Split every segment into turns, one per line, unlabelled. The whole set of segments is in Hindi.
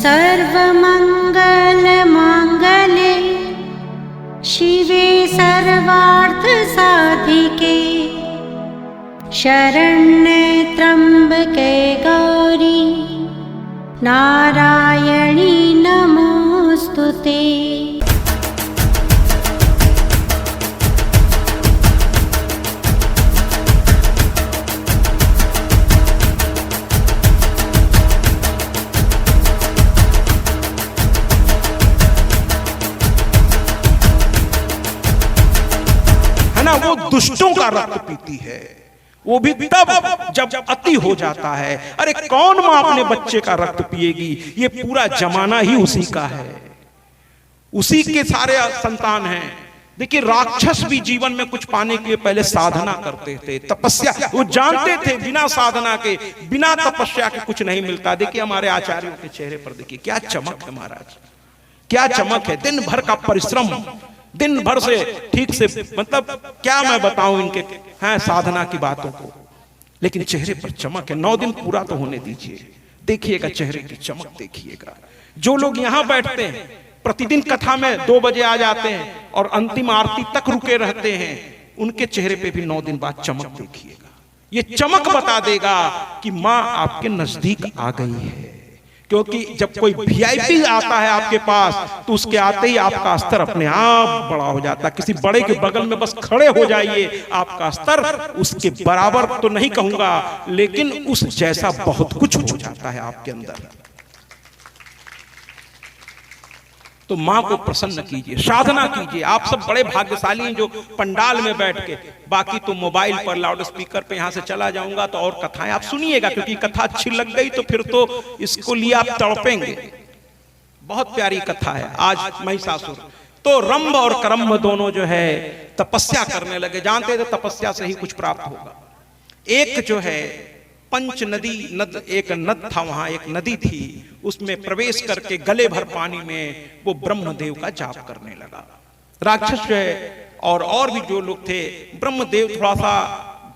सर्वमङ्गलमाङ्गल्ये शिवे सर्वार्थसाधिके शरण्ये त्र्यम्बके गौरी नारायणी नमोस्तुते।
वो दुष्टों का रक्त पीती है, वो भी तब जब अति हो जाता है। अरे कौन मां अपने बच्चे का रक्त पिएगी? ये पूरा जमाना ही उसी का है, उसी के सारे संतान हैं। देखिए, राक्षस भी जीवन में कुछ पाने के लिए पहले साधना करते थे, तपस्या। वो जानते थे बिना साधना के, बिना तपस्या के कुछ नहीं मिलता। देखिए हमारे आचार्यों के चेहरे पर देखिए क्या चमक है महाराज, क्या चमक है। दिन भर का परिश्रम, दिन भर से ठीक से, मतलब क्या मैं बताऊं इनके हैं साधना की बातों को, लेकिन चेहरे पर चमक है। 9 दिन पूरा तो होने दीजिए, देखिएगा चेहरे की चमक देखिएगा। जो लोग यहां बैठते हैं, प्रतिदिन कथा में 2 बजे आ जाते हैं और अंतिम आरती तक रुके रहते हैं, उनके चेहरे पे भी 9 दिन बाद चमक देखिएगा। ये चमक बता देगा कि मां आपके नजदीक आ गई है। क्योंकि जब कोई वीआईपी आता है आपके पास, तो उसके आते ही आपका स्तर अपने आप बड़ा हो जाता है। किसी बड़े के बगल में बस खड़े हो जाइए, आपका स्तर उसके बराबर तो नहीं कहूंगा, लेकिन उस जैसा बहुत कुछ हो जाता है आपके अंदर। तो मां को प्रसन्न कीजिए, साधना कीजिए। आप सब बड़े भाग्यशाली हैं जो पंडाल में बैठ के, बाकी तो मोबाइल पर लाउड स्पीकर पे यहां से चला जाऊंगा तो और कथाएं आप सुनिएगा, क्योंकि कथा अच्छी लग गई तो फिर तो इसको लिए आप तड़पेंगे। बहुत प्यारी कथा है आज महिषासुर। तो रंभ और करम्भ दोनों जो है तपस्या करने लगे। जानते थे तपस्या से ही कुछ प्राप्त होगा। एक जो है पंच नदी नद, एक नद था, वहां एक नदी थी, उसमें प्रवेश करके गले भर पानी में वो ब्रह्मदेव का जाप करने लगा। राक्षस जो है और भी जो लोग थे, ब्रह्मदेव थोड़ा सा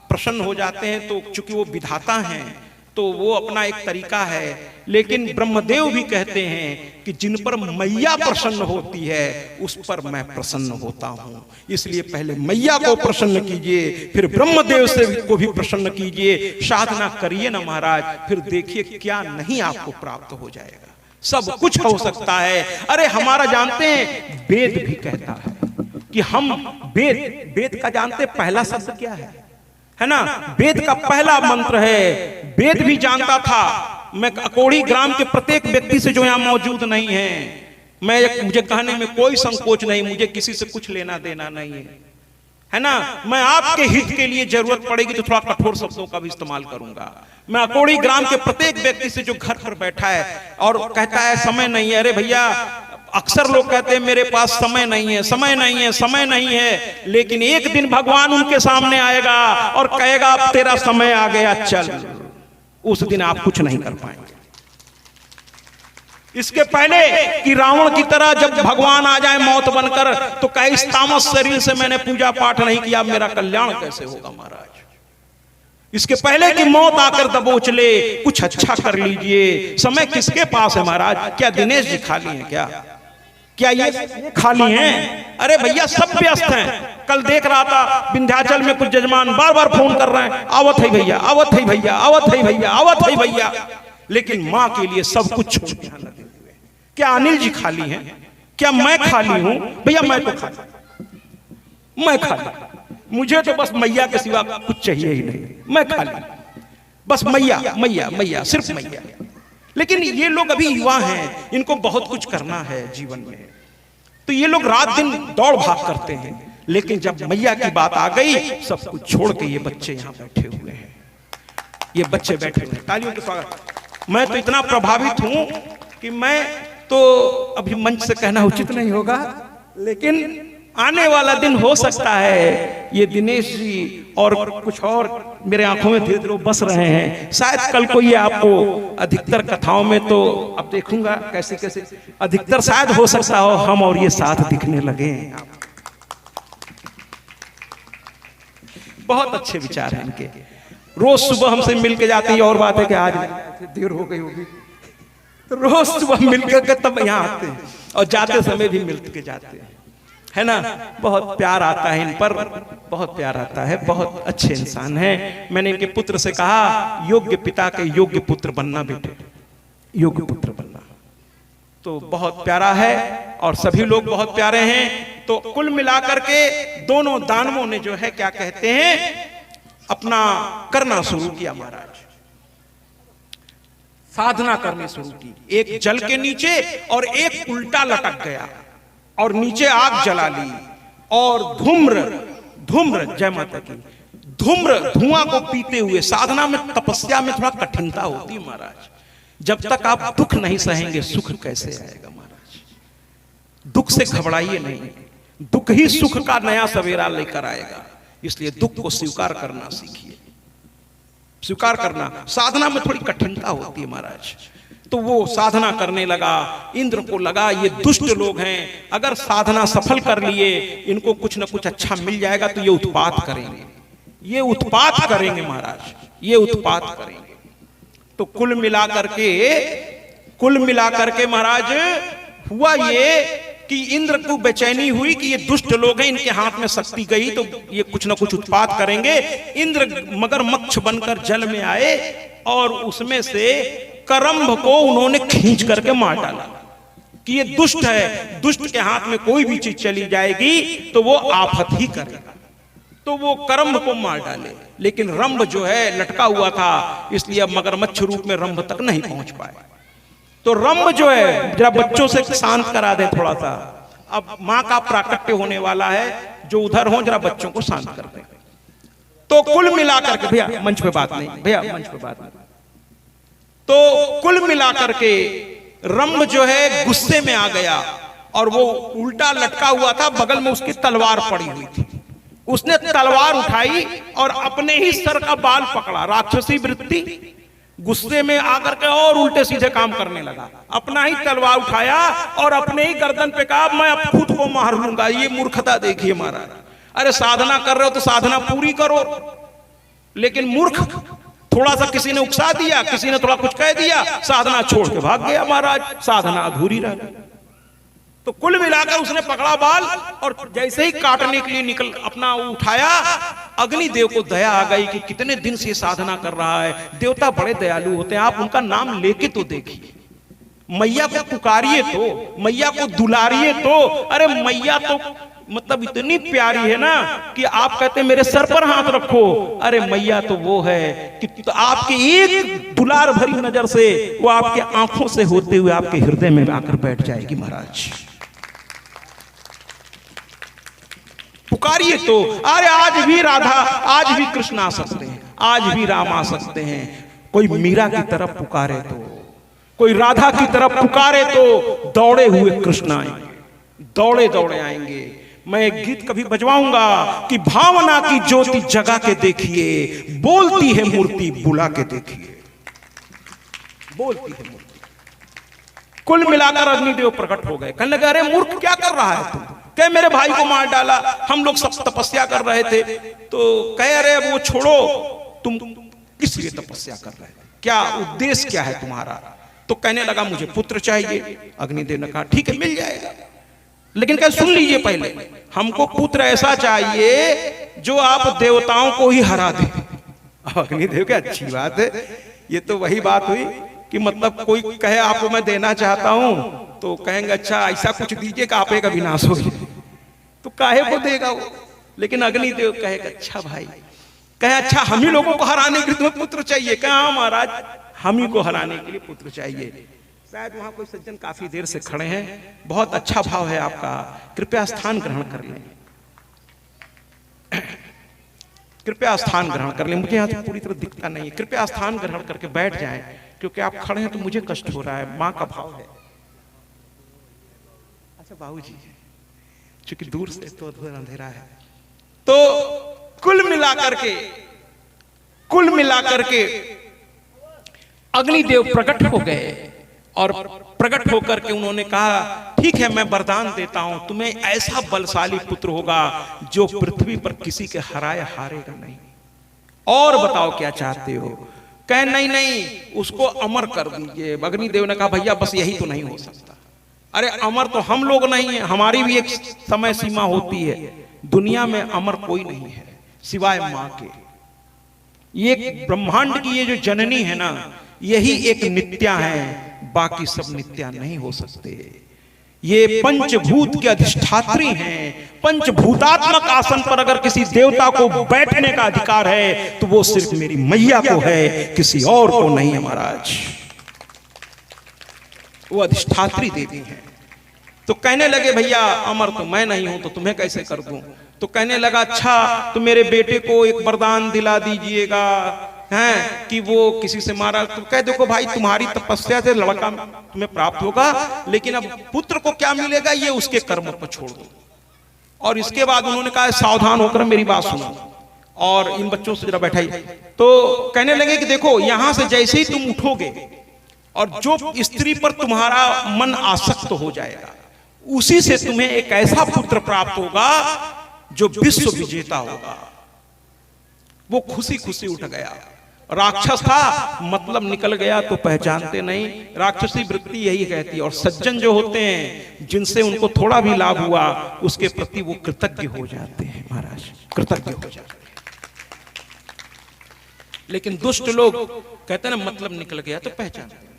प्रसन्न हो जाते हैं, तो चूंकि वो विधाता हैं तो वो अपना एक तरीका है, लेकिन ब्रह्मदेव भी कहते हैं कि जिन पर मैया प्रसन्न होती है उस पर मैं प्रसन्न होता हूं। इसलिए पहले मैया को प्रसन्न कीजिए, फिर ब्रह्मदेव से को भी प्रसन्न कीजिए। साधना करिए ना महाराज, फिर देखिए क्या नहीं आपको प्राप्त हो जाएगा। सब कुछ हो सकता है। अरे हमारा जानते हैं वेद भी कहता है कि हम वेद का जानते पहला शब्द क्या है ना? वेद का पहला मंत्र है। वेद भी जानता था। मैं अकोड़ी ग्राम के प्रत्येक व्यक्ति से जो यहाँ मौजूद नहीं है, मुझे कहने में कोई संकोच नहीं, मुझे किसी से कुछ लेना देना नहीं है ना? मैं आपके हित के लिए जरूरत पड़ेगी तो थोड़ा कठोर शब्दों का भी इस्तेमाल करूंगा। मैं अकोड़ी ग्राम के प्रत्येक व्यक्ति से जो घर पर बैठा है और कहता है समय नहीं है, अरे भैया अक्सर लोग कहते हैं मेरे पास समय नहीं है, समय नहीं है, समय नहीं है, लेकिन एक दिन भगवान उनके सामने आएगा और कहेगा अब तेरा समय आ गया, चल। उस दिन आप कुछ नहीं कर पाएंगे। इसके पहले कि रावण की तरह जब भगवान आ जाए मौत बनकर, तो कहे इस तामस शरीर से मैंने पूजा पाठ नहीं किया, मेरा कल्याण कैसे होगा महाराज? इसके पहले कि मौत आकर दबोच ले, कुछ अच्छा कर लीजिए। समय किसके पास है महाराज? क्या दिनेश जी खाली हैं क्या ये खाली हैं? अरे भैया सब व्यस्त हैं। कल देख रहा था विंध्याचल में कुछ जजमान बार बार फोन कर रहे हैं, आवत है भैया, आवत है भैया, आवत है भैया, आवत है भैया, लेकिन मां के लिए सब कुछ छोड़ के लगे हुए। क्या अनिल जी खाली हैं? क्या मैं खाली हूं? भैया मैं तो खाली, मैं खाली, मुझे तो बस मैया के सिवा कुछ चाहिए ही नहीं। मैं खाली, बस मैया मैया मैया, सिर्फ मैया। लेकिन ये लोग अभी युवा हैं, इनको बहुत कुछ करना है जीवन में, तो ये लोग रात दिन दौड़ भाग करते हैं। लेकिन जब मैया की बात आ गई, सब कुछ छोड़ के ये बच्चे यहाँ बैठे हुए हैं। ये बच्चे बैठे हुए हैं, तालियों के स्वागत। मैं तो इतना प्रभावित हूं कि मैं तो अभी मंच से कहना उचित नहीं होगा, लेकिन आने वाला दिन हो सकता है ये दिनेश जी और कुछ और मेरे आंखों में धीरे धीरे बस रहे हैं। शायद कल को ये आपको अधिकतर कथाओं में, तो अब देखूंगा कैसे कैसे अधिकतर शायद हो सकता हो हम और ये साथ दिखने लगे हैं। बहुत अच्छे विचार हैं इनके। रोज सुबह हमसे मिल के जाते हैं, और बात है कि आज देर हो गई होगी, रोज सुबह मिलकर के तब यहाँ आते हैं और जाते समय भी मिल के जाते हैं, है ना। बहुत प्यार आता है इन पर, बहुत प्यार आता है, बहुत अच्छे इंसान हैं। मैंने इनके पुत्र से कहा योग्य पिता के योग्य पुत्र बनना बेटे, योग्य पुत्र बनना। तो बहुत प्यारा है और सभी लोग बहुत प्यारे हैं। तो कुल मिलाकर के दोनों दानवों ने जो है क्या कहते हैं अपना करना शुरू किया महाराज, साधना करनी शुरू की। एक जल के नीचे और एक उल्टा लटक गया और नीचे आग जला ली और धूम्र जय माता की, धूम्र धुआं को पीते हुए। साधना में तपस्या में थोड़ा कठिनता होती है महाराज। जब तक आप दुख नहीं सहेंगे सुख कैसे आएगा महाराज। दुख से घबराइए नहीं, दुख ही सुख का नया सवेरा लेकर आएगा। इसलिए दुख को स्वीकार करना सीखिए, स्वीकार करना। साधना में थोड़ी कठिनता होती है महाराज। तो वो साधना करने लगा। इंद्र को लगा ये दुष्ट लोग हैं, अगर साधना सफल कर लिए इनको कुछ न कुछ अच्छा मिल जाएगा तो ये उत्पात करेंगे, ये उत्पात करेंगे महाराज, ये उत्पात करेंगे। तो कुल मिलाकर के महाराज हुआ ये कि इंद्र को बेचैनी हुई कि ये दुष्ट लोग हैं, इनके हाथ में शक्ति गई तो ये कुछ ना कुछ उत्पात करेंगे। इंद्र मगरमच्छ बनकर जल में आए और उसमें से करम्भ को उन्होंने खींच करके मार डाला कि ये दुष्ट है, दुष्ट के हाथ में कोई भी चीज चली जाएगी तो वो आफत ही करेगा। तो वो करम्भ को मार डाले, लेकिन रंभ जो है लटका हुआ था, इसलिए अब मगरमच्छ रूप में रंभ तक नहीं पहुंच पाए। तो रंभ जो है जरा बच्चों से शांत करा दे थोड़ा सा, अब मां का प्राकट्य होने वाला है, जो उधर हो जरा बच्चों को शांत कर दे। तो कुल मिलाकर के भैया मंच पे बात नहीं, भैया मंच पे बात नहीं। तो कुल मिलाकर के रंभ जो है गुस्से में आ गया और वो उल्टा लटका हुआ था, बगल में उसकी तलवार पड़ी हुई थी। उसने तलवार उठाई और अपने ही सर का बाल पकड़ा, राक्षसी वृत्ति, गुस्से में आकर के और उल्टे सीधे काम करने लगा। अपना ही तलवार उठाया और अपने ही गर्दन पे कहा मैं अब खुद को मार लूंगा। ये मूर्खता देखिए महाराज। अरे साधना कर रहे हो तो साधना पूरी करो, लेकिन मूर्ख थोड़ा सा किसी ने उकसा दिया, किसी ने थोड़ा कुछ कह दिया, साधना छोड़ के भाग गया महाराज, साधना अधूरी रह गई। तो कुल मिलाकर उसने पकड़ा बाल और जैसे ही काटने के लिए निकल अपना उठाया, अग्निदेव को दया आ गई कि कितने दिन से साधना कर रहा है। देवता बड़े दयालु होते हैं, आप उनका नाम लेके तो देखिए, मैया को पुकारिए तो, मैया को दुलारिए तो। अरे मैया तो मतलब इतनी प्यारी है ना कि आप कहते मेरे सर पर हाथ रखो। अरे मैया तो वो है कि तो आपके एक दुलार भरी नजर से वो आपके आंखों से होते हुए आपके हृदय में आकर बैठ जाएगी महाराज। पुकारिए तो। अरे आज भी राधा, आज भी कृष्ण आ सकते हैं, आज भी राम आ सकते हैं। कोई मीरा की तरफ पुकारे तो, कोई राधा की तरफ पुकारे तो दौड़े हुए कृष्ण आएंगे, दौड़े दौड़े आएंगे। मैं एक गीत कभी बजवाऊंगा कि भावना की ज्योति जगा के देखिए, बोलती है मूर्ति बुला के देखिए, बोलती है मूर्ति। कुल मिलाकर अग्निदेव प्रकट हो गए। कहने लगे अरे मूर्ख क्या कर रहा है तुम? कहे मेरे भाई को मार डाला, हम लोग सब तपस्या कर रहे थे। तो कहे अरे अब वो छोड़ो, तुम किस लिए तपस्या कर रहे थे, क्या उद्देश्य क्या है तुम्हारा? तो कहने लगा मुझे पुत्र चाहिए। अग्निदेव ने कहा ठीक है मिल जाएगा, लेकिन क्या सुन लीजिए पहले, हमको पुत्र ऐसा चाहिए जो आप देवताओं को ही हरा दे। अग्निदेव क्या अच्छी बात है, ये तो वही बात हुई कि मतलब कोई कहे आपको मैं देना चाहता हूं तो कहेंगे अच्छा ऐसा कुछ दीजिए कि आप एक अविनाश हो, तो काहे को देगा वो। लेकिन अग्निदेव कहेगा अच्छा भाई, कहे अच्छा हम ही लोगों को हराने के लिए तुम्हें पुत्र चाहिए? कहा हाँ महाराज हम ही को हराने के लिए पुत्र चाहिए। शायद वहां कोई सज्जन काफी देर से खड़े हैं, बहुत अच्छा भाव है आपका, कृपया स्थान ग्रहण कर लें, कृपया स्थान ग्रहण कर लें। मुझे यहाँ से पूरी तरह दिखता नहीं है, कृपया स्थान ग्रहण करके बैठ जाएं, क्योंकि आप खड़े हैं तो मुझे कष्ट हो रहा है, माँ का भाव है। अच्छा बाबूजी, चूंकि दूर से तो अंधेरा है। तो कुल मिलाकर के अग्निदेव प्रकट हो गए और प्रकट होकर के उन्होंने कहा ठीक है मैं वरदान देता हूं, तुम्हें ऐसा बलशाली पुत्र होगा जो पृथ्वी पर किसी के हराए हारेगा नहीं। और बताओ क्या चाहते हो? कहे नहीं नहीं उसको अमर कर दीजिए। अग्निदेव ने कहा भैया बस यही तो नहीं हो सकता। अरे अमर तो हम लोग नहीं है, हमारी भी एक समय सीमा होती है। दुनिया में अमर कोई नहीं है सिवाय मां के। ये ब्रह्मांड की ये जो जननी है ना, यही एक नित्या है, बाकी सब नित्या नहीं हो सकते। ये पंचभूत के अधिष्ठात्री हैं। पंचभूतात्मक आसन पर अगर किसी देवता को बैठने का अधिकार है तो वो सिर्फ मेरी मैया को है, किसी और को नहीं है महाराज। वो अधिष्ठात्री देवी है। तो कहने लगे भैया अमर तो मैं नहीं हूं तो तुम्हें कैसे कर दूं। तो कहने लगा अच्छा तो मेरे बेटे को एक वरदान दिला दीजिएगा हैं कि वो किसी से मारा। तो कह देखो भाई तुम्हारी तपस्या से लड़का तुम्हें प्राप्त होगा, लेकिन अब पुत्र को क्या मिलेगा ये उसके कर्म पर छोड़ दो। और इसके बाद उन्होंने कहा सावधान होकर मेरी बात सुनो और इन बच्चों से जरा बैठाइए। तो कहने लगे कि देखो यहां से जैसे ही तुम उठोगे और जो स्त्री पर तुम्हारा मन आसक्त हो जाएगा उसी से तुम्हें एक ऐसा पुत्र प्राप्त होगा जो विश्व विजेता होगा। वो खुशी खुशी उठ गया। राक्षस था मतलब निकल गया तो पहचानते नहीं। राक्षसी वृत्ति यही कहती है। और सज्जन जो होते हैं जिनसे उनको थोड़ा भी लाभ हुआ उसके प्रति वो कृतज्ञ हो जाते हैं महाराज, कृतज्ञ हो जाते हैं। लेकिन दुष्ट लोग कहते हैं ना मतलब निकल गया तो पहचानते।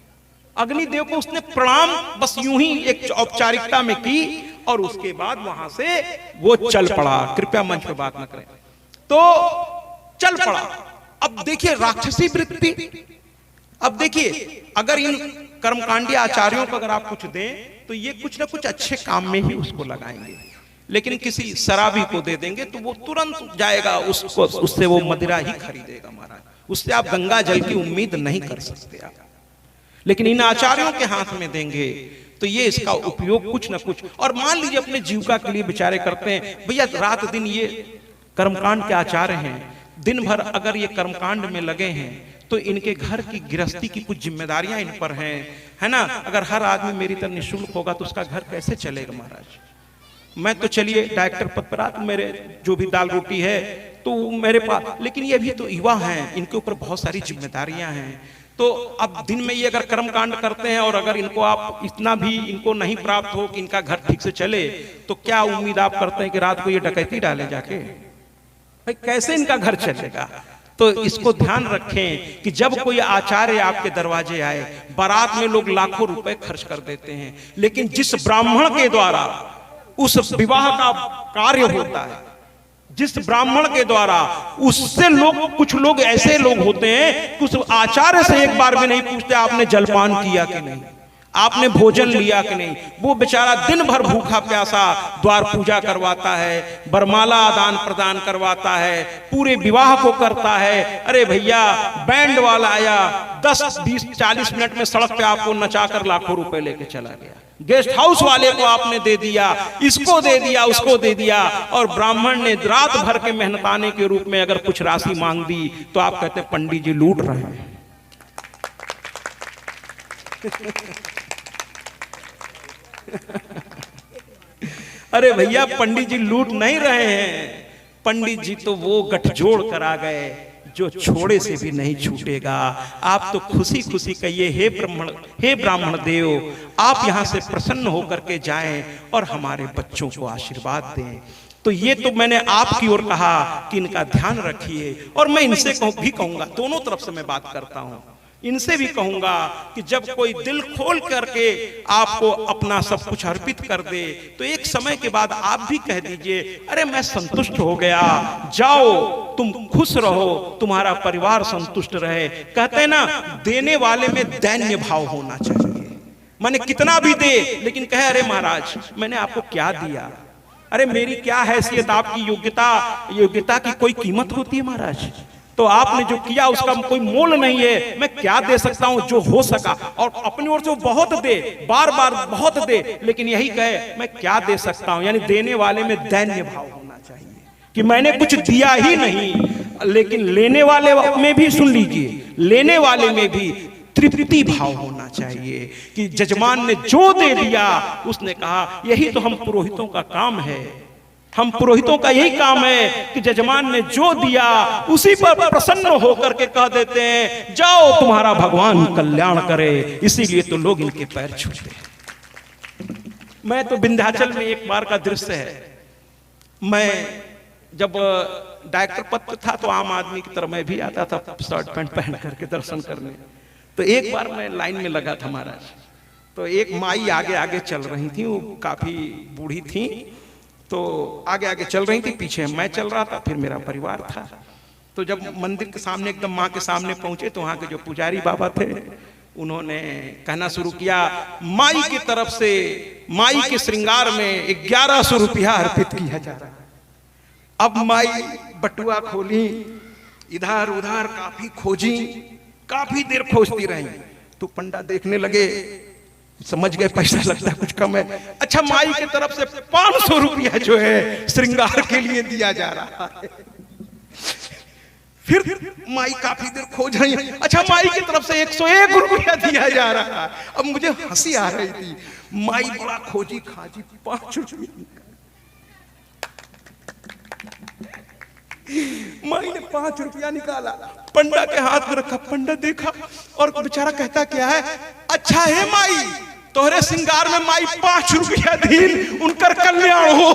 अग्निदेव को उसने प्रणाम बस यूं ही एक औपचारिकता में की और उसके बाद वहां से वो चल पड़ा। कृपया मंच पे बात न करें। तो चल पड़ा। अब देखिए राक्षसी वृत्ति। अब देखिए अगर इन कर्मकांडी आचार्यों को अगर आप कुछ दें तो ये कुछ ना कुछ अच्छे काम में ही उसको लगाएंगे, लेकिन किसी शराबी को दे देंगे तो वो तुरंत जाएगा उसको, उससे वो मदिरा ही खरीदेगा महाराज। उससे आप गंगा जल की उम्मीद नहीं कर सकते आप। लेकिन इन आचार्यों के हाथ में देंगे तो ये इसका उपयोग कुछ ना कुछ। और मान लीजिए अपने जीविका के लिए बेचारे करते हैं भैया, रात दिन ये कर्मकांड के आचार्य हैं, दिन भर अगर ये कर्मकांड में लगे हैं तो इनके घर की गृहस्थी की कुछ जिम्मेदारियां इन पर हैं, है ना। अगर हर आदमी मेरी तरह निःशुल्क होगा तो उसका घर कैसे चलेगा महाराज। मैं तो चलिए डायरेक्टर पद पर मेरे जो भी दाल रोटी है तो मेरे पास, लेकिन ये भी तो युवा हैं, इनके ऊपर बहुत सारी जिम्मेदारियां हैं। तो अब दिन में ये अगर कर्मकांड करते हैं और अगर इनको आप इतना भी इनको नहीं प्राप्त हो कि इनका घर ठीक से चले तो क्या उम्मीद आप करते हैं कि रात को ये डकैती डाले जाके, भाई कैसे इनका घर चलेगा। तो इसको ध्यान रखें कि जब कोई आचार्य आपके दरवाजे आए, बारात में लोग लाखों रुपए खर्च कर देते हैं, लेकिन जिस ब्राह्मण के द्वारा उस विवाह का कार्य होता है, जिस ब्राह्मण के द्वारा उससे लोग, कुछ लोग ऐसे लोग होते हैं कि उस आचार्य से एक बार भी नहीं पूछते आपने जलपान किया कि नहीं, आपने भोजन लिया कि नहीं। वो बेचारा दिन भर भूखा प्यासा द्वार पूजा करवाता है, बरमाला आदान प्रदान करवाता है, पूरे विवाह को करता है। अरे भैया बैंड वाला आया 10, 20, 40 मिनट में सड़क पे आपको नचाकर लाखों रुपए लेके चला गया। गेस्ट हाउस वाले को आपने दे दिया, इसको दे दिया, उसको दे दिया, और ब्राह्मण ने रात भर के मेहनताने के रूप में अगर कुछ राशि मांग दी तो आप कहते हैं पंडित जी लूट रहे हैं। अरे भैया पंडित जी लूट नहीं रहे हैं, पंडित जी तो वो गठजोड़ करा गए जो छोड़े से भी नहीं छूटेगा। आप तो खुशी खुशी कहिए हे ब्राह्मण देव, आप यहाँ से प्रसन्न होकर के जाएं और हमारे बच्चों को आशीर्वाद दें। तो ये तो मैंने आपकी ओर कहा कि इनका ध्यान रखिए, और मैं इनसे भी कहूंगा, दोनों तरफ से मैं बात करता हूं, इनसे भी कहूंगा कि जब कोई दिल खोल करके आपको अपना सब कुछ अर्पित कर दे तो एक समय के बाद आप भी कह दीजिए अरे मैं संतुष्ट हो गया, जाओ तुम खुश रहो, तुम्हारा परिवार संतुष्ट रहे। कहते हैं ना, देने वाले में दैन्य भाव होना चाहिए। माने कितना भी दे लेकिन कहे अरे महाराज मैंने आपको क्या दिया, अरे मेरी क्या हैसियत, आपकी योग्यता की कोई कीमत होती है महाराज। तो आपने जो किया उसका कोई मोल नहीं है, मैं क्या दे सकता हूं जो हो सका। और अपनी ओर से वो बहुत दे, बार बार बहुत दे, लेकिन यही कहे मैं क्या दे सकता हूं। यानी देने वाले में दैन्य भाव होना चाहिए कि मैंने कुछ दिया ही नहीं, लेकिन लेने वाले में भी, सुन लीजिए, लेने वाले में भी तृप्ति भाव होना चाहिए कि जजमान ने जो दे दिया उसने कहा यही तो हम पुरोहितों का काम है। हम पुरोहितों का यही काम है कि जजमान ने जो दिया उसी पर प्रसन्न होकर के कह देते हैं जाओ तुम्हारा भगवान कल्याण करे। इसीलिए तो लोग इनके पैर छूते हैं। मैं तो विंध्याचल में एक बार का दृश्य है, मैं जब डायरेक्टर पद पे था तो आम आदमी की तरह मैं भी आता था शर्ट पैंट पहन करके दर्शन करने। तो एक बार मैं लाइन में लगा था महाराज, तो एक माई आगे आगे चल रही थी, वो काफी बूढ़ी थी, तो आगे आगे चल रही थी, पीछे मैं चल रहा था, फिर मेरा परिवार था। तो जब मंदिर के सामने एकदम माँ के सामने पहुंचे तो वहां के जो पुजारी बाबा थे उन्होंने कहना शुरू किया माई की तरफ से माई के श्रृंगार में 1100 रुपया अर्पित किया जा रहा है। अब माई बटुआ खोली, इधर उधर काफी खोजी, काफी देर खोजती रही। तो पंडा देखने लगे, समझ गए पैसा लगता है कुछ कम है। अच्छा, माई की तरफ से 500 रुपया जो है श्रृंगार के लिए दिया जा रहा है। फिर माई काफी देर खोज रही है। अच्छा, माई की तरफ से 101 रुपया दिया जा रहा है। अब मुझे हंसी आ रही थी, माई बड़ा खोजी खाजी 5 रुपया, माई ने 5 रुपया निकाला, पंडा के हाथ में रखा। पंडा देखा और बेचारा कहता क्या है, अच्छा है माई तोहरे श्रृंगार में माई 5 रुपया दी, उनकर कल्याण हो।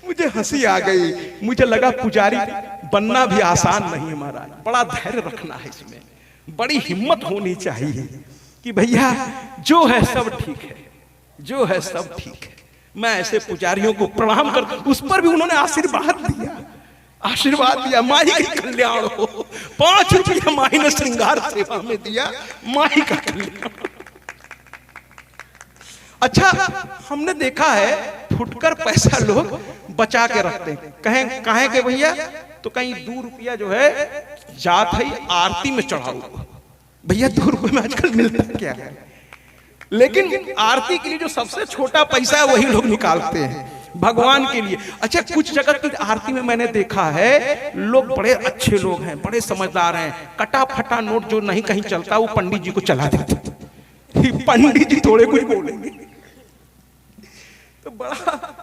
मुझे हंसी आ गई। मुझे लगा पुजारी बनना भी आसान नहीं है महाराज, बड़ा धैर्य रखना है इसमें, बड़ी हिम्मत होनी चाहिए कि भैया जो है सब ठीक है, जो है सब ठीक है। मैं ऐसे पुजारियों को प्रणाम करता हूं। उस पर भी उन्होंने आशीर्वाद दिया, आशीर्वाद दिया माई का कल्याण हो। 5 रुपया माई ने श्रृंगार सेवा में दिया, माई का कल्याण। अच्छा, हमने देखा है फुटकर पैसा लोग बचा के रखते हैं, कहें कहें के भैया तो कहीं 2 रुपया जो है जात है आरती में चढ़ाओ। भैया 2 रुपये में आजकल मिलता क्या है, लेकिन आरती के लिए जो सबसे छोटा पैसा है वही लोग निकालते हैं भगवान के लिए। अच्छा, कुछ जगह की आरती में मैंने देखा है लोग बड़े अच्छे लोग हैं, बड़े समझदार हैं, कटा फटा नोट जो नहीं कहीं चलता वो पंडित जी को चला देते। पंडित जी थोड़े कुछ बोलेंगे, तो बड़ा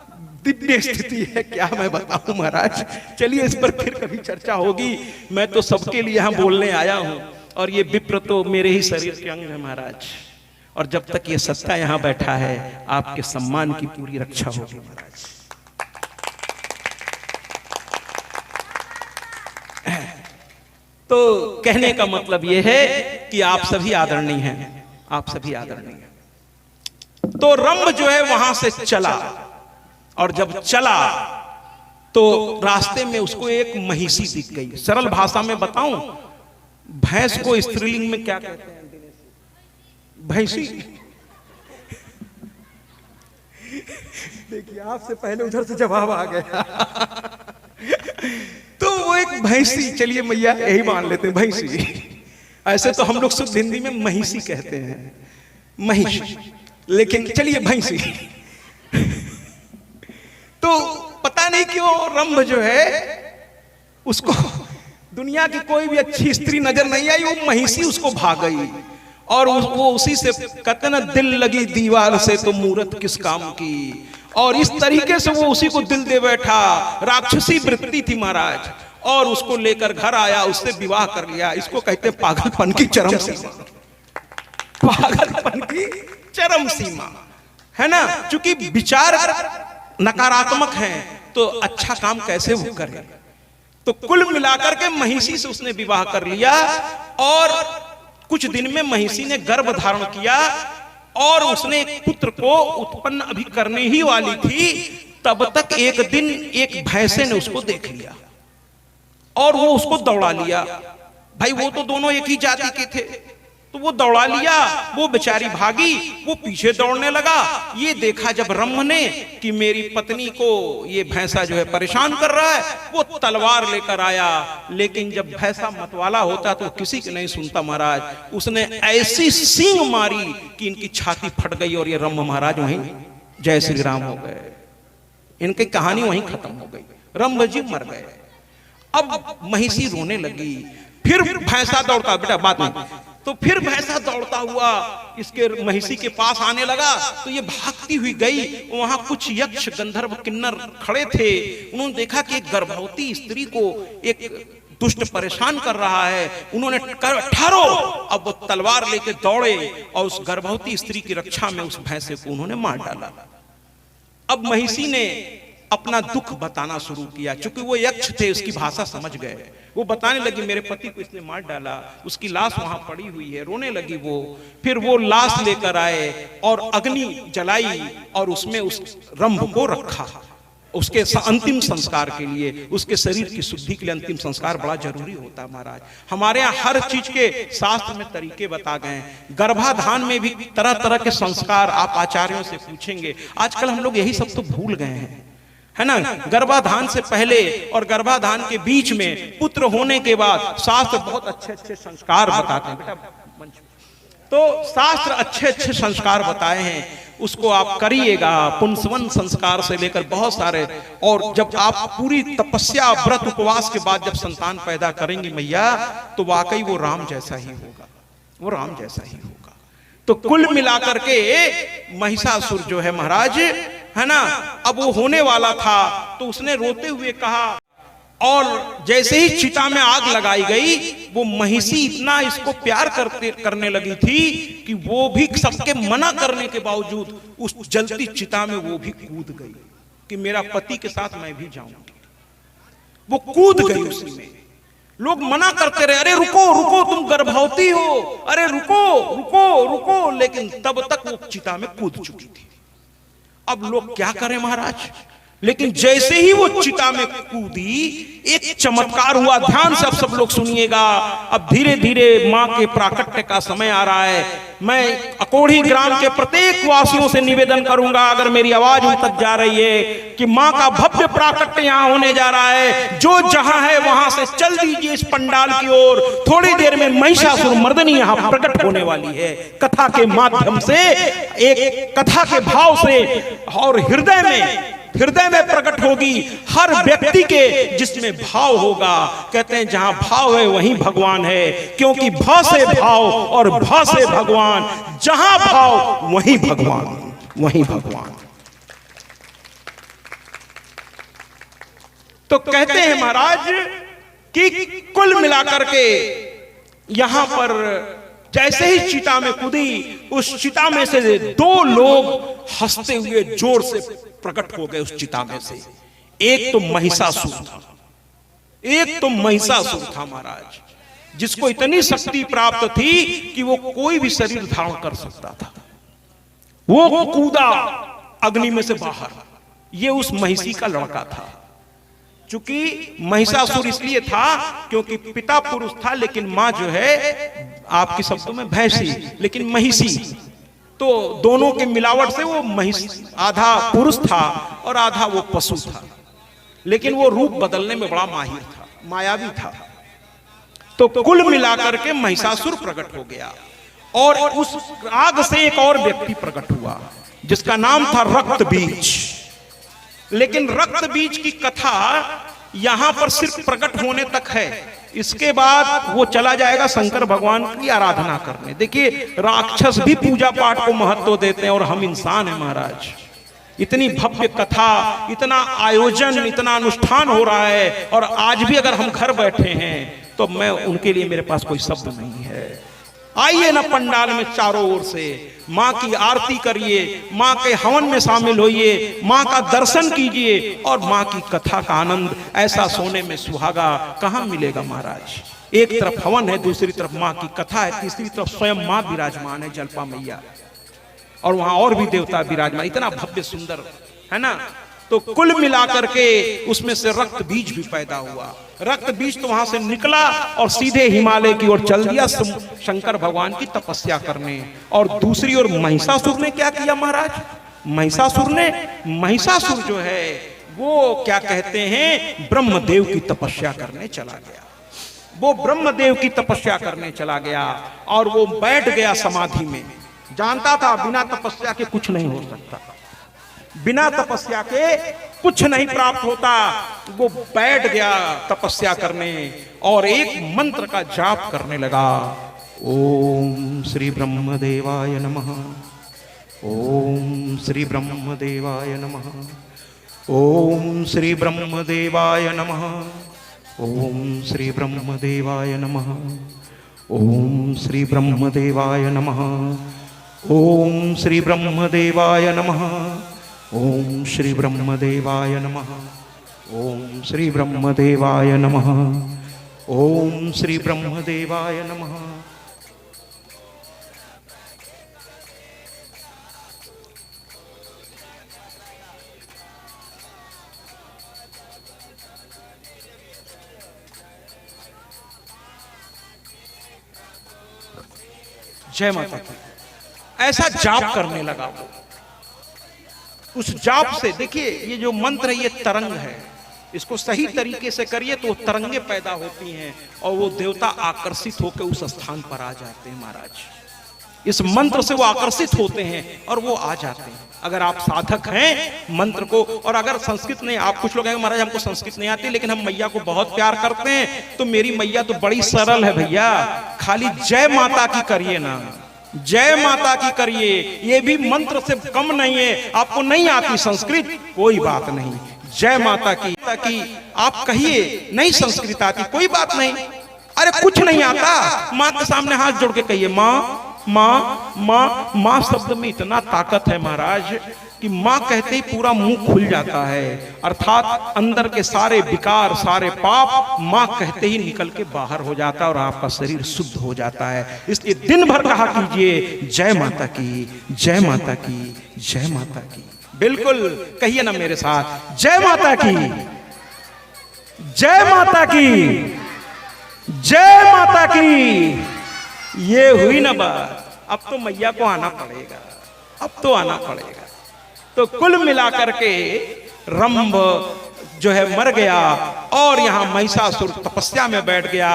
दिव्य स्थिति है, क्या मैं बताऊं महाराज। चलिए इस पर फिर कभी चर्चा होगी। मैं तो सबके लिए यहाँ बोलने आया हूँ, और ये विप्र तो मेरे ही शरीर के अंग है महाराज, और जब तक ये सत्ता यहाँ बैठा है आपके सम्मान की पूरी रक्षा होगी महाराज। तो कहने का मतलब ये है कि आप सभी आदरणीय हैं, आप सभी आदरणीय हैं। तो रंभ जो है वहां से चला, और जब चला तो रास्ते में उसको एक महिषी दिख गई। सरल भाषा में बताऊं, भैंस को स्त्रीलिंग में क्या कहते हैं? भैंसी। देखिए आपसे पहले उधर से जवाब आ गया। तो वो एक भैंसी, चलिए मैया यही मान लेते हैं भैंसी। ऐसे तो हम लोग शुद्ध हिंदी में महिषी कहते हैं, महिष, लेकिन चलिए भैंसी। तो पता नहीं क्यों रंभ जो है उसको दुनिया की कोई भी अच्छी स्त्री नजर नहीं आई, वो महिषी उसको भाग गई। और वो उसी से कहते ना, दिल लगी दीवार से तो मूरत किस काम की। और इस तरीके से वो उसी को दिल दे बैठा। राक्षसी वृत्ति थी महाराज, और उसको लेकर घर आया, उससे विवाह कर लिया। इसको कहते हैं पागलपन की चरम सीमा, पागलपन की चरम सीमा है ना। क्योंकि विचार नकारात्मक हैं तो अच्छा काम कैसे वो करे। तो कुल मिलाकर के महिषी से उसने विवाह कर लिया, और कुछ दिन में महिषी ने गर्भ धारण किया, और उसने एक पुत्र को उत्पन्न अभी करने ही वाली थी। तब तक एक दिन एक भैंसे ने उसको देख लिया, और वो उसको दौड़ा लिया। भाई वो तो दोनों एक ही जाति के थे, तो वो दौड़ा लिया। वो बेचारी भागी, वो पीछे दौड़ने लगा। ये देखा जब रंभ ने कि मेरी पत्नी को ये भैंसा जो है परेशान कर रहा है, वो तलवार लेकर आया। लेकिन जब भैंसा मतवाला होता तो किसी की नहीं सुनता महाराज। उसने ऐसी सींग मारी कि इनकी छाती फट गई, और ये रंभ महाराज वहीं जय श्री राम हो गए। इनकी कहानी वहीं खत्म हो गई, रंभ जी मर गए। अब महिषी रोने लगी। फिर भैंसा दौड़ता, बेटा बात नहीं, तो फिर भैंसा दौड़ता हुआ इसके महिषी के पास आने लगा, तो ये भागती हुई गई। वहां कुछ यक्ष गंधर्व किन्नर खड़े थे। उन्होंने देखा कि एक गर्भवती स्त्री को एक दुष्ट परेशान कर रहा है। उन्होंने ठहरो, अब वो तलवार लेके दौड़े और उस गर्भवती स्त्री की रक्षा में उस भैंसे को उन्होंने मार डाला। अब महिषी ने अपना दुख बताना शुरू किया, क्योंकि वो यक्ष थे, उसकी भाषा समझ गए। वो बताने लगी मेरे पति को इसने मार डाला, उसकी लाश वहां पड़ी हुई है। रोने लगी वो। फिर वो लाश लेकर आए और अग्नि जलाई और उसमें उस रंभ को रखा उसके अंतिम संस्कार के लिए। उसके शरीर की शुद्धि के लिए अंतिम संस्कार बड़ा जरूरी होता है महाराज। हमारे यहाँ हर चीज के शास्त्र में तरीके बता गए हैं। गर्भाधान में भी तरह तरह के संस्कार आप आचार्यों से पूछेंगे। आजकल हम लोग यही सब तो भूल गए हैं, है ना। गर्भाधान से पहले और गर्भाधान के बीच में, पुत्र होने के बाद शास्त्र बहुत अच्छे अच्छे संस्कार बताते हैं। बेटा तो शास्त्र अच्छे अच्छे संस्कार बताए हैं, उसको आप करिएगा। पुंसवन संस्कार से लेकर बहुत सारे। और जब आप पूरी तपस्या व्रत उपवास के बाद जब संतान पैदा करेंगी मैया, तो वाकई वो राम जैसा ही होगा, वो राम जैसा ही होगा। तो कुल मिलाकर के महिषासुर जो है महाराज, है ना, अब वो होने वाला था तो उसने रोते हुए कहा, और जैसे ही चिता में आग लगाई गई, वो महिषी इतना इसको प्यार करने लगी थी कि वो भी सबके मना करने के बावजूद उस जलती चिता में वो भी कूद गई कि मेरा पति के साथ मैं भी जाऊंगी। वो कूद गई उसी में। लोग मना करते रहे, अरे रुको रुको तुम गर्भवती हो, अरे रुको रुको रुको, लेकिन तब तक वो चिता में कूद चुकी थी। अब लोग क्या करें महाराज, लेकिन जैसे ही वो चिता में कूदी, एक चमत्कार हुआ। ध्यान से अब सब लोग सुनिएगा। अब धीरे धीरे मां के प्राकट्य का समय आ रहा है। मैं अकोढ़ी ग्राम के प्रत्येक वासियों से निवेदन करूंगा, अगर मेरी आवाज उन तक जा रही है, कि मां का भव्य प्राकट्य यहां होने जा रहा है। जो जहां है वहां से चल दीजिए इस पंडाल की ओर। थोड़ी देर में महिषासुर मर्दनी यहां प्रकट होने वाली है, कथा के माध्यम से, एक कथा के भाव से, और हृदय में प्रकट होगी। हर व्यक्ति के जिसमें भाव होगा, कहते हैं जहां भाव है वहीं भगवान है, क्योंकि भाव से भाव और भाव से भगवान, जहां भाव वहीं भगवान, वहीं भगवान। तो कहते हैं महाराज कि कुल मिलाकर के यहां पर जैसे ही चिता में कूदी, उस चिता में से दो लोग हंसते हुए जोर से प्रकट हो गए उस चिता में से। एक तो महिषासुर था, एक तो महिषासुर था महाराज, जिसको इतनी शक्ति प्राप्त थी कि वो कोई भी शरीर धारण कर सकता था। वो कूदा अग्नि में से बाहर। ये उस महिषी का लड़का था। चूंकि महिषासुर इसलिए था क्योंकि पिता पुरुष था, लेकिन मां जो है आपके शब्दों में भैंसी, लेकिन महिषी। तो दोनों के मिलावट से वो महिष आधा पुरुष था और आधा वो पशु था, लेकिन वो रूप बदलने में बड़ा माहिर था, मायावी था। तो कुल मिलाकर के महिषासुर प्रकट हो गया। और उस आग से एक और व्यक्ति प्रकट हुआ जिसका नाम था रक्तबीज। लेकिन रक्तबीज की कथा यहां पर सिर्फ प्रकट होने तक है। इसके बाद वो चला जाएगा शंकर भगवान की आराधना करने। देखिए, राक्षस भी पूजा पाठ को महत्व देते हैं और हम इंसान हैं महाराज। इतनी भव्य कथा, इतना आयोजन, इतना अनुष्ठान हो रहा है, और आज भी अगर हम घर बैठे हैं तो मैं उनके लिए, मेरे पास कोई शब्द नहीं है। आइए ना पंडाल में चारों ओर से, माँ की आरती करिए, माँ के हवन में शामिल होइए, माँ का दर्शन कीजिए, और माँ की कथा का आनंद ऐसा सोने में सुहागा कहाँ मिलेगा महाराज। एक तरफ हवन है, दूसरी तरफ माँ की कथा है, तीसरी तरफ स्वयं माँ विराजमान है, जलपा मैया, और वहां और भी देवता विराजमान। इतना भव्य सुंदर है ना। तो कुल मिलाकर के उसमें से रक्त बीज भी पैदा हुआ। रक्त बीज तो वहां से निकला और सीधे हिमालय की ओर चल दिया शंकर भगवान की तपस्या करने। और दूसरी ओर महिषासुर ने क्या किया महाराज? महिषासुर जो है वो क्या कहते हैं, ब्रह्मदेव की तपस्या करने चला गया। वो ब्रह्मदेव की तपस्या करने चला गया और वो बैठ गया समाधि में। जानता था बिना तपस्या के कुछ नहीं हो सकता, बिना तपस्या के कुछ नहीं प्राप्त होता। वो बैठ गया तपस्या करने और एक मंत्र का जाप करने लगा। ओम श्री ब्रह्मदेवाय नमः। ओम श्री ब्रह्मदेवाय नमः। ओम श्री ब्रह्मदेवाय नमः। ओम श्री ब्रह्मदेवाय नमः। ओम श्री ब्रह्मदेवाय नमः। ओम श्री ब्रह्मदेवाय नमः। ओम श्री ब्रह्मदेवाय नमः। ओम श्री ब्रह्मदेवाय नमः। ओम श्री ब्रह्मदेवाय नमः। जय माता की। ऐसा जाप करने लगा वो। उस जाप से देखिए, ये जो मंत्र है ये तरंग है, इसको सही तरीके से करिए तो तरंगे पैदा होती हैं और वो देवता आकर्षित होकर उस स्थान पर आ जाते हैं महाराज। इस मंत्र से वो आकर्षित होते हैं और वो आ जाते हैं। अगर आप साधक हैं मंत्र को, और अगर संस्कृत नहीं, आप कुछ लोग हैं महाराज हमको संस्कृत नहीं आती लेकिन हम मैया को बहुत प्यार करते हैं, तो मेरी मैया तो बड़ी सरल है भैया, खाली जय माता की करिए ना, जय माता की करिए, ये भी मंत्र से कम नहीं है। आपको नहीं आती संस्कृत, कोई बात नहीं, जय माता की ताकि आप कहिए नहीं संस्कृत आती, कोई बात नहीं। अरे कुछ नहीं आता, माँ के सामने हाथ जोड़ के कहिए माँ माँ माँ। माँ शब्द में इतना ताकत है महाराज कि माँ कहते ही पूरा मुंह खुल जाता है, अर्थात अंदर के सारे विकार सारे पाप माँ कहते ही निकल के बाहर हो जाता है और आपका शरीर शुद्ध हो जाता है। इसलिए दिन भर कहा कीजिए जय माता की, जय माता की, जय माता की। बिल्कुल कहिए ना मेरे साथ, जय माता की, जय माता की, जय माता की। ये हुई ना बात, अब तो मैया को आना पड़ेगा, अब तो आना पड़ेगा। तो कुल मिलाकर के रंभ जो है मर गया और यहां महिषासुर तपस्या में बैठ गया।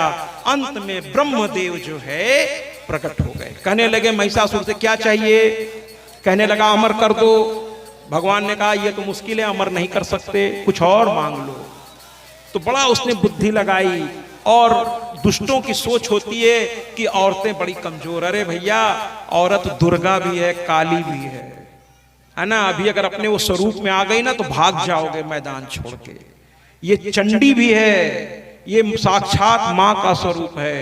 अंत में ब्रह्मदेव जो है प्रकट हो गए। कहने लगे महिषासुर से क्या चाहिए? कहने लगा अमर कर दो। भगवान ने कहा ये तो मुश्किल है, अमर नहीं कर सकते, कुछ और मांग लो। तो बड़ा उसने बुद्धि लगाई, और दुष्टों की सोच होती है कि औरतें बड़ी कमजोर। अरे भैया औरत दुर्गा भी है, काली भी है ना। अभी अगर अपने वो स्वरूप में आ गई ना तो भाग जाओगे मैदान छोड़ के। ये चंडी भी है, ये साक्षात माँ का स्वरूप है।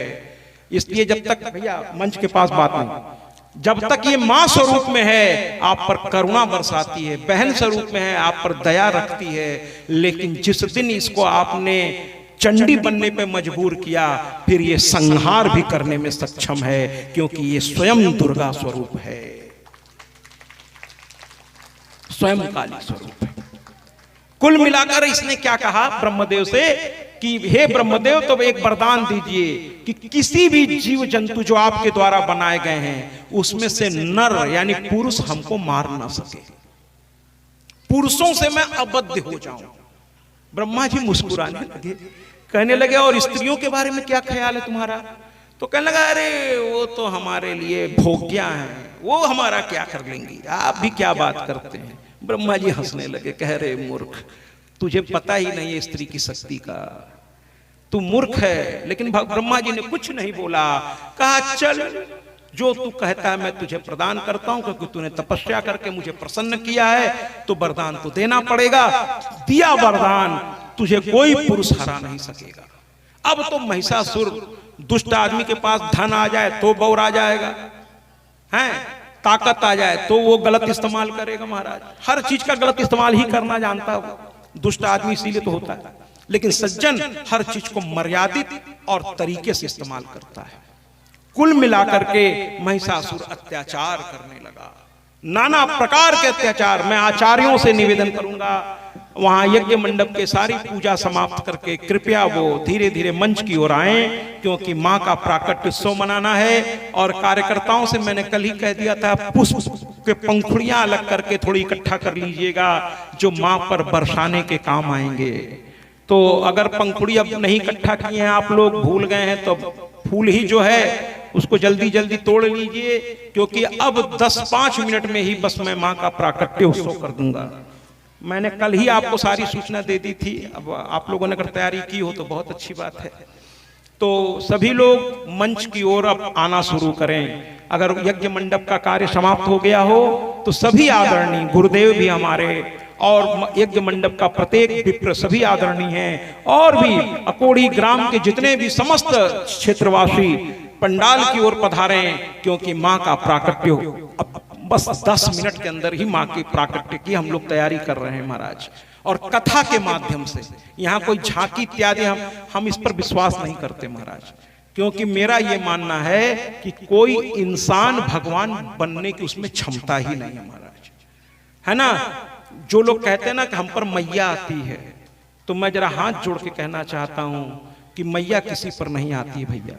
इसलिए जब तक भैया मंच के पास बात नहीं, जब तक ये माँ स्वरूप में है आप पर करुणा बरसाती है, बहन स्वरूप में है आप पर दया रखती है। लेकिन जिस दिन इसको आपने चंडी बनने पे मजबूर किया, फिर ये संहार भी करने में सक्षम है, क्योंकि ये स्वयं दुर्गा स्वरूप है, स्वयं काली स्वरूप है। कुल मिलाकर इसने क्या कहा ब्रह्मदेव से कि हे ब्रह्मदेव, तो एक वरदान दीजिए कि किसी भी जीव जंतु जो आपके द्वारा बनाए गए हैं उसमें से नर यानी पुरुष हमको मार ना सके, पुरुषों से मैं अबद्ध हो जाऊं। ब्रह्मा जी मुस्कुराने लगे, कहने लगे और स्त्रियों के बारे में क्या ख्याल है तुम्हारा? तो कहने लगा अरे वो तो हमारे लिए भोग्या हैं, वो हमारा क्या कर लेंगी, आप भी क्या बात करते हैं। ब्रह्मा जी हंसने लगे, कह रहे मूर्ख, तुझे पता ही नहीं है स्त्री की शक्ति का, तू मूर्ख है। लेकिन ब्रह्मा जी ने कुछ नहीं बोला, कहा चल जो तू कहता है मैं तुझे प्रदान करता हूं, क्योंकि तूने तपस्या करके मुझे प्रसन्न किया है तो वरदान तो देना पड़ेगा। दिया वरदान, तुझे कोई पुरुष हरा नहीं सकेगा। अब तो महिषासुर दुष्ट आदमी के पास धन आ जाए तो बौर आ जाएगा, हैं ताकत आ जाए तो वो गलत इस्तेमाल करेगा। महाराज हर चीज का गलत इस्तेमाल ही करना जानता है दुष्ट आदमी, इसीलिए तो होता है। लेकिन सज्जन हर चीज को मर्यादित और तरीके से इस्तेमाल करता है। कुल मिलाकर के महिषासुर अत्याचार करने लगा, नाना प्रकार के अत्याचार। मैं आचार्यों से निवेदन करूंगा वहां यज्ञ मंडप के सारी पूजा समाप्त करके कृपया वो धीरे धीरे मंच की ओर आए, क्योंकि मां का प्राकट्य उत्सव मनाना है। और कार्यकर्ताओं से मैंने कल ही कह दिया था पुष्प के पंखुड़ियां अलग करके थोड़ी इकट्ठा कर लीजिएगा, जो मां पर बरसाने के काम आएंगे। तो अगर पंखुड़ी अब नहीं इकट्ठा किए हैं आप लोग, भूल गए हैं, तो फूल ही जो है उसको जल्दी जल्दी तोड़ लीजिए, क्योंकि अब 10-5 मिनट में ही बस मैं मां का प्राकट्य उत्सव कर दूंगा। मैंने कल ही आपको सारी सूचना दे दी थी, अब आप लोगों ने अगर तैयारी की हो तो बहुत अच्छी बात है। तो सभी लोग मंच की ओर अब आना शुरू करें। अगर यज्ञ मंडप का कार्य समाप्त हो गया हो तो सभी आदरणीय गुरुदेव भी हमारे और यज्ञ मंडप का प्रत्येक विप्र सभी आदरणीय हैं, और भी अकोड़ी ग्राम के जितने भी समस्त क्षेत्रवासी पंडाल की ओर पधारे, क्योंकि माँ का प्राकट्य अब बस 10 मिनट के अंदर ही माँ की प्राकट्य की हम लोग तैयारी कर रहे हैं महाराज। और कथा के माध्यम से, यहाँ कोई झांकी इत्यादि हम इस पर विश्वास नहीं करते महाराज, क्योंकि मेरा ये मानना है कि कोई इंसान भगवान बनने की उसमें क्षमता ही नहीं है महाराज, है ना। जो लोग कहते हैं ना कि हम पर मैया आती है, तो मैं जरा हाथ जोड़ के कहना चाहता हूं कि मैया किसी पर नहीं आती है भैया।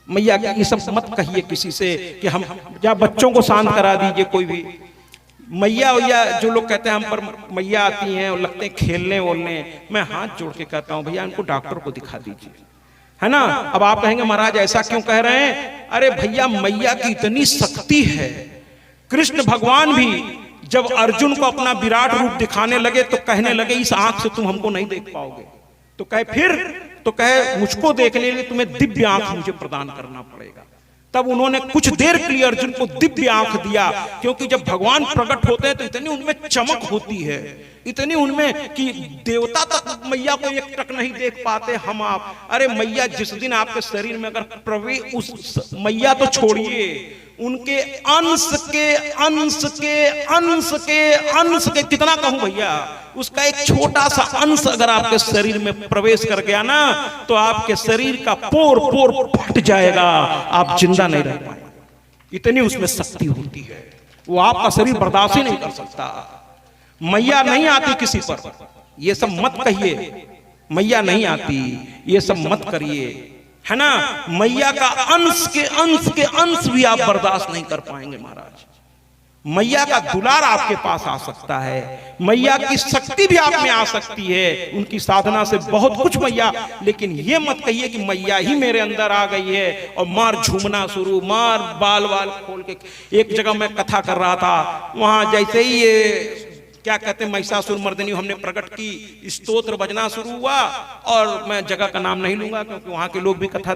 मैया ये सब मत कहिए किसी से कि हम, या बच्चों को शांत करा दीजिए कोई भी। मैया या जो लोग कहते हैं हम पर मैया आती हैं और लगते हैं खेलने वोलने, मैं हाथ जोड़ के कहता हूं भैया इनको डॉक्टर को दिखा दीजिए, है ना। अब आप कहेंगे महाराज ऐसा क्यों कह रहे हैं? अरे भैया मैया की इतनी शक्ति है। कृष्ण भगवान भी जब अर्जुन को अपना विराट रूप दिखाने लगे तो कहने लगे इस आंख से तुम हमको नहीं देख पाओगे, तो कहे फिर, तो कहे मुझको देखने के लिए तुम्हें दिव्य आंख मुझे प्रदान करना पड़ेगा। तब उन्होंने कुछ देर के लिए अर्जुन को दिव्य आंख दिया, क्योंकि जब भगवान प्रकट होते हैं तो इतनी उनमें चमक होती है, इतनी उनमें कि देवता तक मैया को एक टक नहीं देख पाते हम आप। अरे मैया जिस दिन आपके शरीर में अगर प्रवेश, उस मैया तो छोड़िए, उनके अंश के अंश के अंश के अंश के, कितना कहूं भैया, उसका एक छोटा सा अंश अगर आपके शरीर में प्रवेश कर गया ना, तो आपके शरीर का पोर पोर फट जाएगा, आप जिंदा नहीं रह पाएंगे। इतनी उसमें शक्ति होती है, वो आपका शरीर बर्दाश्त ही नहीं कर सकता। मैया नहीं आती किसी पर, ये सब मत कहिए, मैया नहीं आती, ये सब मत करिए, है ना। मैया का अंश के अंश के अंश भी आप बर्दाश्त नहीं कर पाएंगे महाराज। मैया का दुलार आपके पास आ सकता है, मैया की शक्ति भी आप में आ सकती है, उनकी साधना से बहुत कुछ मैया, लेकिन ये मत कहिए कि मैया ही मेरे अंदर आ गई है और मार झूमना शुरू, मार बाल बाल खोल के। एक जगह मैं कथा कर रहा था, वहां जैसे ही ये क्या कहते हैं महिषासुर मर्दिनी हमने प्रकट की, स्तोत्र बजना शुरू हुआ, और मैं जगह का नाम नहीं लूंगा क्योंकि वहां के लोग भी कथा